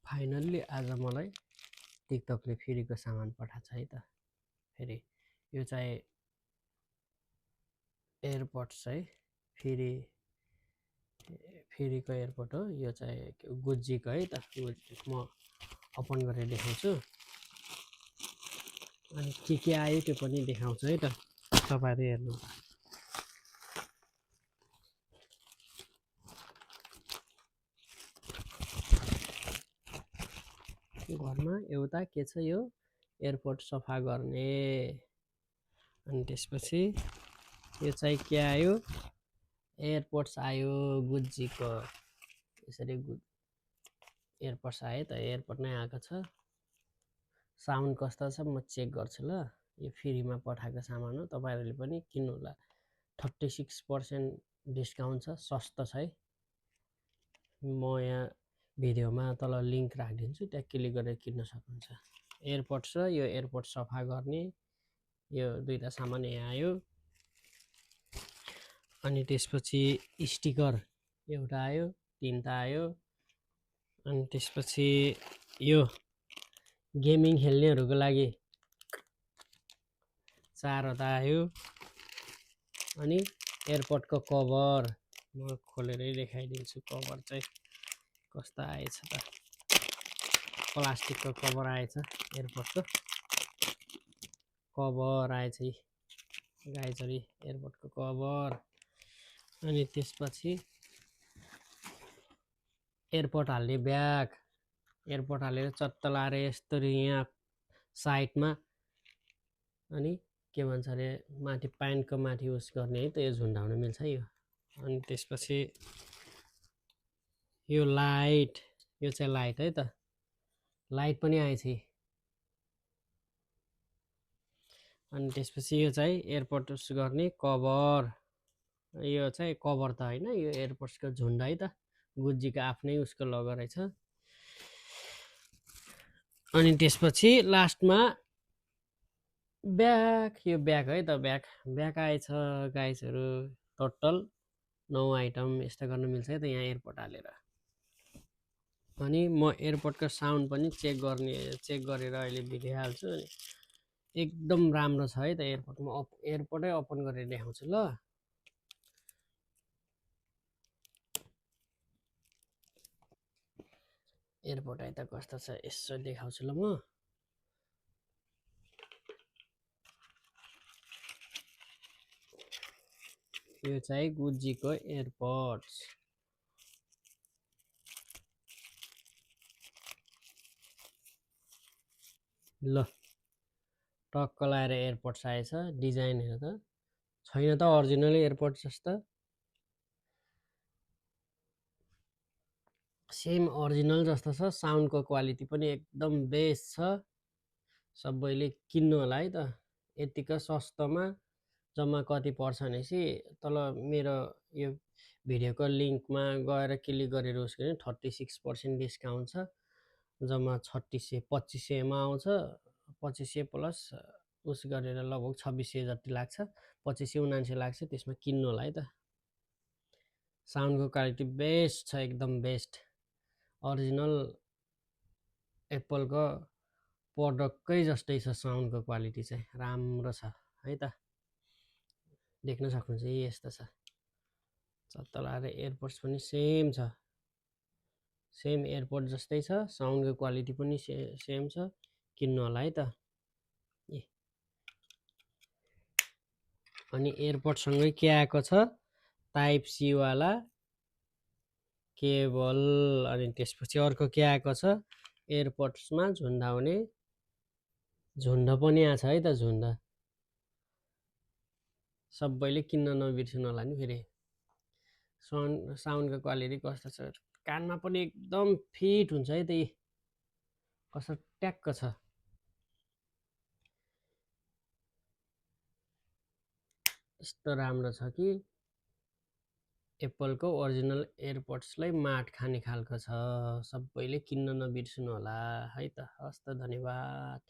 Finally आज मलाई टिकटकले फ्रीको सामान पठाएको छ है त। फेरि यो चाहिँ एयरपोर्ट्स है, फ्रीको एयरपोर्ट हो यो चाहिँ, गुज्जीको है त। म ओपन गरेर देखाउँछु अनि के आयो त्यो पनि देखाउँछु है त, तपाईँहरू हेर्नु। घरमा एउटा के छ, यो एयरपोर्ट सफा गर्ने। अनि त्यसपछि यो चाहिँ के आयो, एयरपोर्ट्स आयो गुज्जीको। यसरी एयरपोर्ट्स आयो त, एयरपोर्ट नै आएको छ। साउन्ड कस्तो छ म चेक गर्छु ल। यो फ्रीमा पठाएको सामान हो, तपाईँहरूले पनि किन्नु होला। 36% डिस्काउन्ट छ, सस्तो छ है। म यहाँ भिडियोमा तल लिङ्क राखिदिन्छु, त्यहाँ क्लिक गरेर किन्न सक्नुहुन्छ। एयरपोर्ट्स र यो एयरपोर्ट सफा गर्ने यो दुईटा सामान यहाँ आयो। अनि त्यसपछि स्टिकर एउटा आयो, तीनटा आयो। अनि त्यसपछि यो गेमिङ खेल्नेहरूको लागि 4वटा आयो। अनि एयरपोर्टको कभर म खोलेरै देखाइदिन्छु। कभर चाहिँ कस्तो आएछ त, प्लास्टिकको कभर आएछ, एयरपोर्टको कभर आएछ। गाइजरी एयरपोर्टको कभर। अनि त्यसपछि एयरपोर्ट हाल्ने ब्याग, एयरपोर्ट हालेर चट्ट लाएर यस्तरी यहाँ साइडमा, अनि के भन्छ अरे माथि प्यान्टको माथि उस गर्ने है त, यो झुन्डाउन मिल्छ यो। अनि त्यसपछि यो लाइट, यो चाहिँ लाइट है त, लाइट पनि आएछ। अनि त्यसपछि यो चाहिँ एयरपोर्ट उस गर्ने कभर, यो चाहिँ कभर त होइन, यो एयरपोर्ट्सको झुन्ड है त, गुज्जीको आफ्नै उसको लोगो रहेछ। अनि त्यसपछि लास्टमा ब्याग, यो ब्याग है त, ब्याग आएछ गाइजहरू। टोटल 9 आइटम यस्तो गर्न मिल्छ है त यहाँ एयरपोर्ट हालेर। अनि म एयरपोर्टको साउन्ड पनि चेक गरेर अहिले भिडियो हाल्छु। अनि एकदम राम्रो छ है त एयरपोर्ट। म एयरपोर्टै ओपन गरेर देखाउँछु ल। एयरपोर्ट है त कस्तो छ यसो देखाउँछु ल म। यो चाहिँ गुज्जीको एयरपोर्ट्स। ल टक्क लाएर एयरपोर्ट्स आएछ। डिजाइन हेर त, छैन त ओरिजिनल एयरपोर्ट जस्तो, सेम ओरिजिनल जस्तो छ। साउन्डको क्वालिटी पनि एकदम बेस्ट छ। सबैले किन्नु होला है त, यतिको सस्तोमा। जम्मा कति पर्छ भनेपछि तल मेरो यो भिडियोको लिङ्कमा गएर क्लिक गरेर उसको 36% डिस्काउन्ट छ। जम्मा 2500मा आउँछ। 2500 प्लस उस गरेर लगभग 2600 जति लाग्छ, 2579 लाग्छ। त्यसमा किन्नु होला है त। साउन्डको क्वालिटी बेस्ट छ, एकदम बेस्ट। ओरिजिनल एप्पलको प्रोडक्टकै जस्तै छ साउन्डको क्वालिटी चाहिँ, राम्रो छ है त। देख्न सक्नुहुन्छ यस्तो छ। चत्त लाएर एयरपोर्ट्स पनि सेम छ, सेम एयरपोर्ट जस्तै छ। साउन्डको क्वालिटी पनि सेम छ, किन्नु होला है त। अनि एयरपोर्टसँगै के आएको छ, टाइप सी वाला केबल। अनि त्यसपछि अर्को के आएको छ, एयरपोर्ट्समा झुन्डाउने झुन्ड पनि आएको छ है त, झुन्ड। सबैले किन्न नबिर्सनु होला नि। फेरि साउन्डको क्वालिटी कस्तो छ, कानमा पनि एकदम फिट हुन्छ है त। कस्तो ट्याक्क छ, यस्तो राम्रो छ कि एप्पलको ओरिजिनल एयरपोर्ट्सलाई माट खाने खालको छ। सबैले किन्न नबिर्सनु होला है त। हस् त, धन्यवाद।